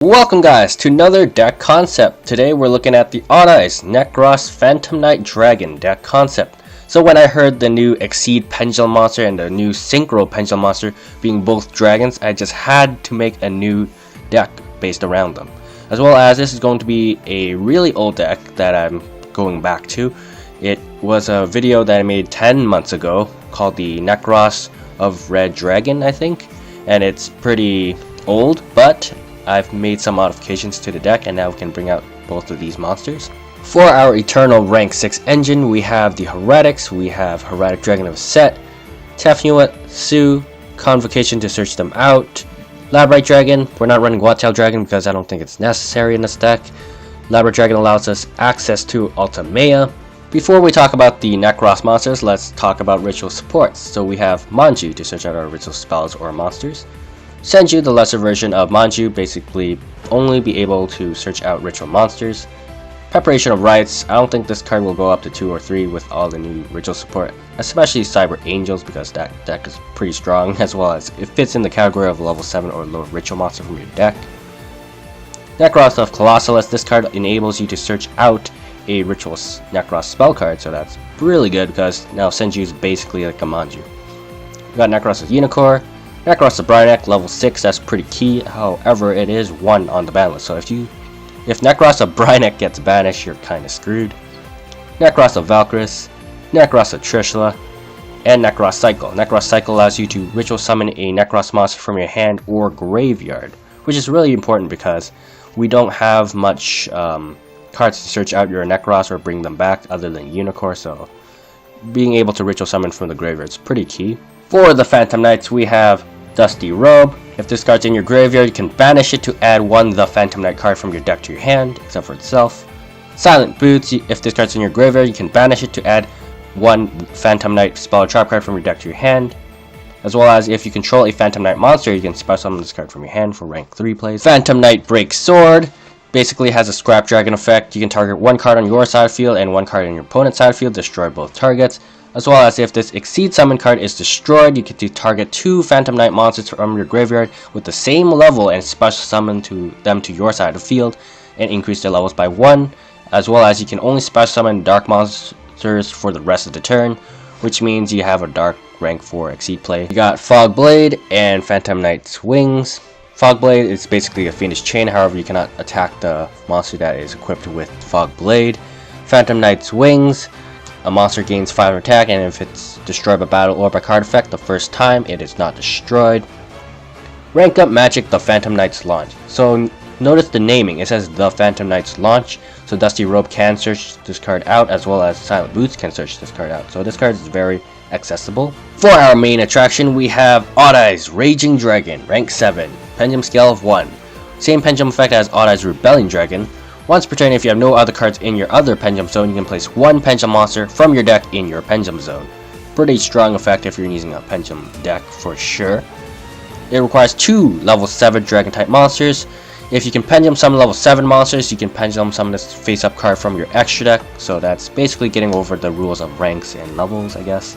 Welcome guys to another deck concept. Today we're looking at the Odd Eyes Nekroz Phantom Knight Dragon deck concept. So when I heard the new Exceed Pendulum monster and the new Synchro Pendulum monster being both dragons, I just had to make a new deck based around them. As well as this is going to be a really old deck that I'm going back to. It was a video that I made 10 months ago called the Nekroz of Red Dragon, I think. And it's pretty old, but I've made some modifications to the deck and now we can bring out both of these monsters. For our Eternal Rank 6 engine, we have the Heretics, we have Heretic Dragon of Set, Tefnuit, Sue, Convocation to search them out, Labyrinth Dragon. We're not running Wattail Dragon because I don't think it's necessary in this deck. Labyrinth Dragon allows us access to Ultimea. Before we talk about the Nekroz monsters, let's talk about ritual supports. So we have Manju to search out our ritual spells or monsters. Sentou, the lesser version of Manju, basically only be able to search out ritual monsters. Preparation of Rites. I don't think this card will go up to 2 or 3 with all the new ritual support, especially Cyber Angels, because that deck is pretty strong, as well as it fits in the category of level 7 or lower ritual monster from your deck. Nekroz of Colossalus. This card enables you to search out a ritual Nekroz spell card, so that's really good because now Sentou is basically like a Manju. We got Nekroz of Unicorn. Nekroz of Brainek, level 6, that's pretty key. However, it is 1 on the ban list, so if Nekroz of Brainek gets banished, you're kinda screwed. Nekroz of Valkyris, Nekroz of Trishula, and Nekroz Cycle. Nekroz Cycle allows you to ritual summon a Nekroz monster from your hand or graveyard, which is really important because we don't have much cards to search out your Nekroz or bring them back other than Unicorn, so being able to ritual summon from the graveyard is pretty key. For the Phantom Knights, we have Dusty Robe. If this card's in your graveyard, you can banish it to add one the Phantom Knight card from your deck to your hand, except for itself. Silent Boots. If this card's in your graveyard, you can banish it to add one Phantom Knight spell or trap card from your deck to your hand. As well as if you control a Phantom Knight monster, you can special summon this card from your hand for rank 3 plays. Phantom Knight Break Sword basically has a Scrap Dragon effect. You can target one card on your side of the field and one card on your opponent's side of the field, destroy both targets. As well as if this Exceed Summon card is destroyed, you get to target 2 Phantom Knight monsters from your graveyard with the same level and special summon them to your side of the field and increase their levels by 1. As well as you can only special summon dark monsters for the rest of the turn, which means you have a dark rank 4 Exceed play. You got Fog Blade and Phantom Knight's Wings. Fog Blade is basically a Fiendish Chain, however you cannot attack the monster that is equipped with Fog Blade. Phantom Knight's Wings. A monster gains 5 attack, and if it's destroyed by battle or by card effect the first time, it is not destroyed. Rank up Magic, the Phantom Knight's Launch. So notice the naming, it says the Phantom Knight's Launch, so Dusty Robe can search this card out, as well as Silent Boots can search this card out. So this card is very accessible. For our main attraction, we have Odd Eyes Raging Dragon, rank 7, Pendulum scale of 1. Same pendulum effect as Odd Eyes Rebellion Dragon. Once per turn, if you have no other cards in your other Pendulum zone, you can place one Pendulum monster from your deck in your Pendulum zone. Pretty strong effect if you're using a Pendulum deck for sure. It requires 2 level 7 Dragon type monsters. If you can Pendulum summon level 7 monsters, you can Pendulum summon this face up card from your extra deck. So that's basically getting over the rules of ranks and levels, I guess.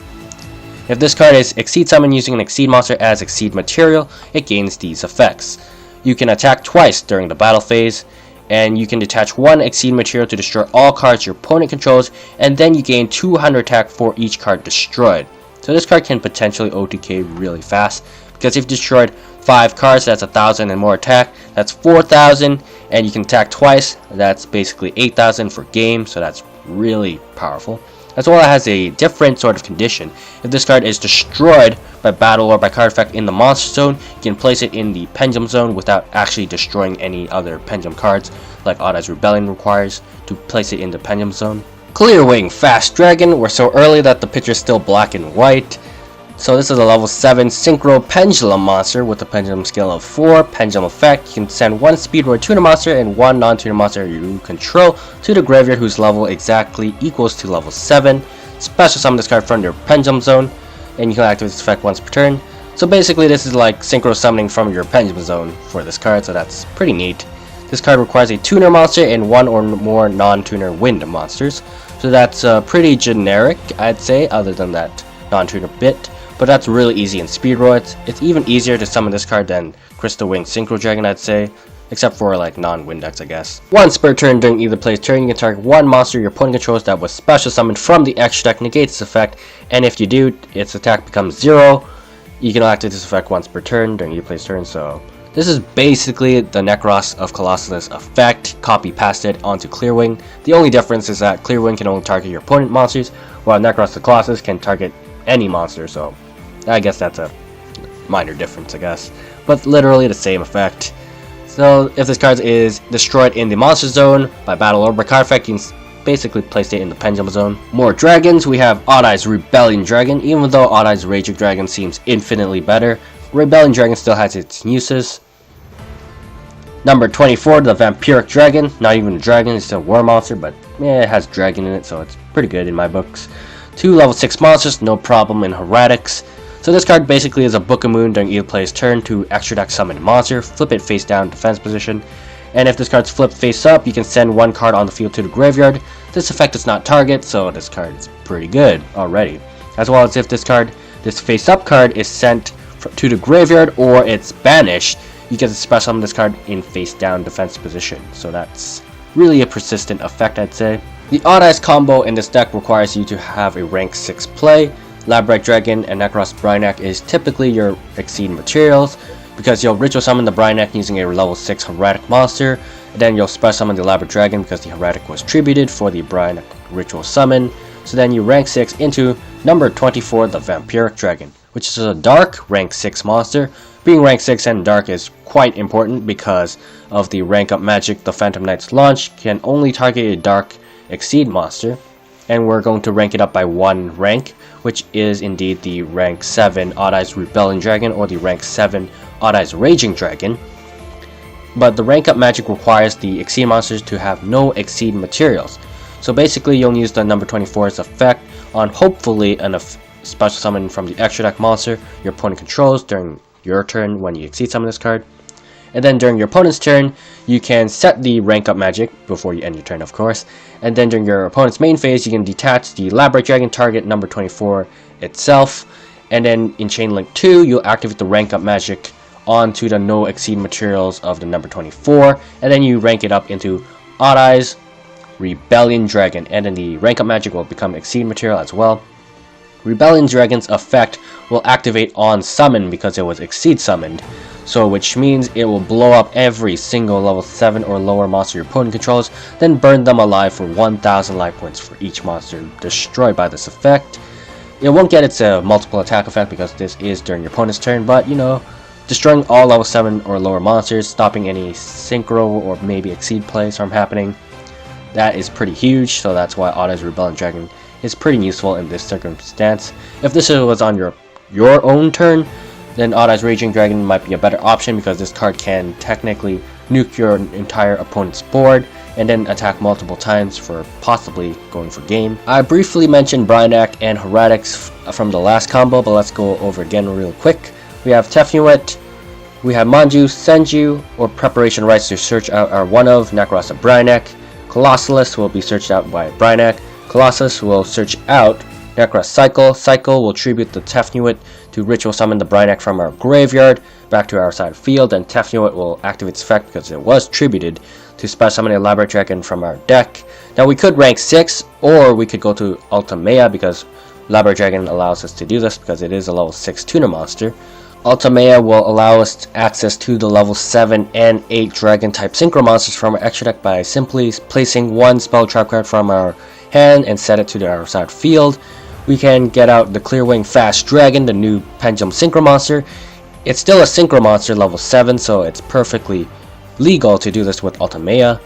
If this card is Exceed Summon using an Exceed monster as Exceed material, it gains these effects. You can attack twice during the battle phase, and you can detach 1 Exceed material to destroy all cards your opponent controls, and then you gain 200 attack for each card destroyed. So this card can potentially OTK really fast, because if you destroyed 5 cards, that's 1,000 and more attack, that's 4,000, and you can attack twice, that's basically 8,000 for game, so that's really powerful. As well, it has a different sort of condition. If this card is destroyed by battle or by card effect in the monster zone, you can place it in the Pendulum zone without actually destroying any other Pendulum cards, like Odd Eyes Rebellion requires to place it in the Pendulum zone. Clearwing Fast Dragon. We're so early that the picture is still black and white. So this is a level 7 Synchro Pendulum monster with a Pendulum scale of 4. Pendulum effect, you can send 1 Speedroid tuner monster and 1 non-tuner monster you control to the graveyard whose level exactly equals to level 7. Special summon this card from your Pendulum zone, and you can activate this effect once per turn. So basically this is like Synchro summoning from your Pendulum zone for this card, so that's pretty neat. This card requires a tuner monster and 1 or more non-tuner wind monsters. So that's pretty generic, I'd say, other than that non-tuner bit. But that's really easy in Speedroids. It's even easier to summon this card than Crystal Wing Synchro Dragon, I'd say. except for like non-wind decks, I guess. Once per turn during either play's turn, you can target one monster your opponent controls that was special summoned from the extra deck, negates this effect, and if you do, its attack becomes 0. You can activate this effect once per turn during either play's turn, so this is basically the Nekroz of Colossus effect, copy pasted onto Clearwing. The only difference is that Clearwing can only target your opponent monsters, while Nekroz the Colossus can target any monster, so I guess that's a minor difference, I guess. But literally the same effect. So if this card is destroyed in the monster zone by battle or by card effect, you can basically place it in the Pendulum zone. More dragons, we have Odd Eyes Rebellion Dragon. Even though Odd Eyes Raging Dragon seems infinitely better, Rebellion Dragon still has its uses. Number 24, the Vampiric Dragon. Not even a dragon, it's still a war monster, but yeah, it has dragon in it, so it's pretty good in my books. 2 level 6 monsters, no problem in Heretics. So this card basically is a Book of Moon during either player's turn to extra deck summon a monster, flip it face down defense position, and if this card's flipped face up, you can send one card on the field to the graveyard. This effect does not target, so this card is pretty good already. As well as if this face up card is sent to the graveyard or it's banished, you get to special summon this card in face down defense position. So that's really a persistent effect, I'd say. The Odd Eyes combo in this deck requires you to have a rank 6 play. Labrador Dragon and Necroz Brainak is typically your Exceed materials, because you'll ritual summon the Brainak using a level 6 Heretic monster, and then you'll special summon the Labrador Dragon because the Heretic was tributed for the Brainak ritual summon. So then you rank 6 into number 24, the Vampiric Dragon, which is a dark rank 6 monster. Being rank 6 and dark is quite important because of the rank up magic. The Phantom Knight's launch can only target a dark Exceed monster, and we're going to rank it up by 1 rank, which is indeed the rank 7 Odd Eyes Rebellion Dragon or the rank 7 Odd Eyes Raging Dragon. But the rank up magic requires the Exceed monsters to have no Exceed materials. So basically you'll use the number 24's effect on hopefully a special summon from the extra deck monster your opponent controls during your turn when you Exceed summon this card. And then during your opponent's turn, you can set the rank up magic before you end your turn, of course. And then during your opponent's main phase, you can detach the Labrador Dragon target number 24 itself. And then in Chain Link 2, you'll activate the rank up magic onto the no Exceed materials of the number 24. And then you rank it up into Odd Eyes Rebellion Dragon. And then the rank up magic will become Exceed material as well. Rebellion Dragon's effect will activate on summon because it was Exceed summoned. So which means it will blow up every single level 7 or lower monster your opponent controls, then burn them alive for 1000 life points for each monster destroyed by this effect. It won't get its multiple attack effect because this is during your opponent's turn, but you know, destroying all level 7 or lower monsters, stopping any Synchro or maybe Exceed plays from happening, that is pretty huge, so that's why Odd Eyes Rebellion Dragon is pretty useful in this circumstance. If this was on your own turn, then Odd Eyes Raging Dragon might be a better option because this card can technically nuke your entire opponent's board and then attack multiple times for possibly going for game. I briefly mentioned Brainak and Heretics from the last combo, but let's go over again real quick. We have Tefnuit, we have Manju, Senju, or Preparation Rites to search out our one of Necroz and Brainak. Colossalus will be searched out by Brainak. Colossus will search out Necroz Cycle. Cycle will tribute the Tefnuit to ritual summon the Brainak from our graveyard back to our side field, and Tefnuit will activate its effect because it was tributed to special summon a Labrador Dragon from our deck. Now we could rank 6, or we could go to Ultimea because Labrador Dragon allows us to do this because it is a level 6 tuner monster. Ultimea will allow us access to the level 7 and 8 Dragon type Synchro monsters from our extra deck by simply placing one spell trap card from our hand and set it to our side field. We can get out the Clearwing Fast Dragon, the new Pendulum Synchro monster. It's still a Synchro monster level 7, so it's perfectly legal to do this with Ultimea.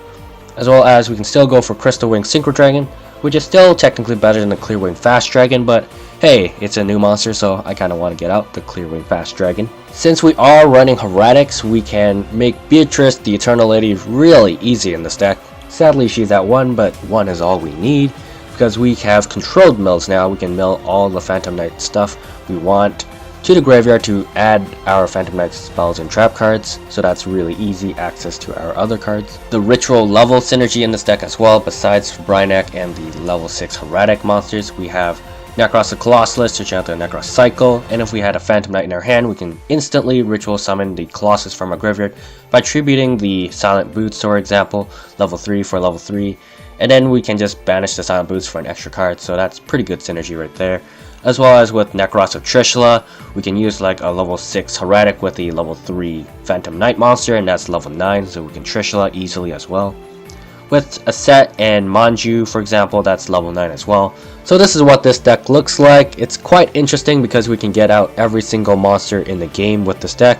As well as we can still go for Crystal Wing Synchro Dragon, which is still technically better than the Clearwing Fast Dragon, but hey, it's a new monster, so I kind of want to get out the Clearwing Fast Dragon. Since we are running Heretics, we can make Beatrice, the Eternal Lady, really easy in this deck. Sadly, she's at 1, but 1 is all we need. Because we have controlled mills now, we can mill all the Phantom Knight stuff we want to the graveyard to add our Phantom Knight spells and trap cards, so that's really easy access to our other cards. The ritual level synergy in this deck as well, besides Brainak and the level 6 Heretic monsters, we have Necroz the Colossus to channel the Necroz cycle, and if we had a Phantom Knight in our hand, we can instantly ritual summon the Colossus from our graveyard by tributing the Silent Boots, for example, level 3 for level 3, and then we can just banish the Silent Boots for an extra card, so that's pretty good synergy right there. As well as with Nekroz of Trishula, we can use like a level 6 Heretic with the level 3 Phantom Knight monster, and that's level 9, so we can Trishula easily as well. With a set and Manju, for example, that's level 9 as well. So this is what this deck looks like. It's quite interesting because we can get out every single monster in the game with this deck.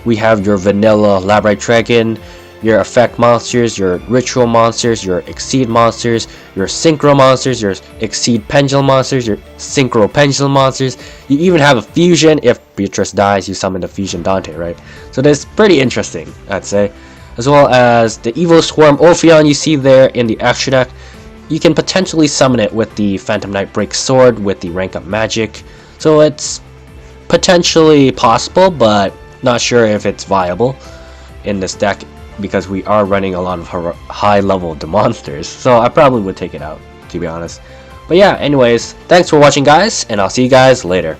We have your vanilla Labrador Dragon, your effect monsters, your ritual monsters, your exceed monsters, your synchro monsters, your exceed pendulum monsters, your synchro pendulum monsters. You even have a fusion. If Beatrice dies, you summon the fusion Dante, right? So that's pretty interesting, I'd say. As well as the Evil Swarm Ophion you see there in the extra deck. You can potentially summon it with the Phantom Knight Break Sword with the rank up magic. So it's potentially possible, but not sure if it's viable in this deck because we are running a lot of high level monsters. So I probably would take it out, to be honest. But yeah, anyways, thanks for watching guys, and I'll see you guys later.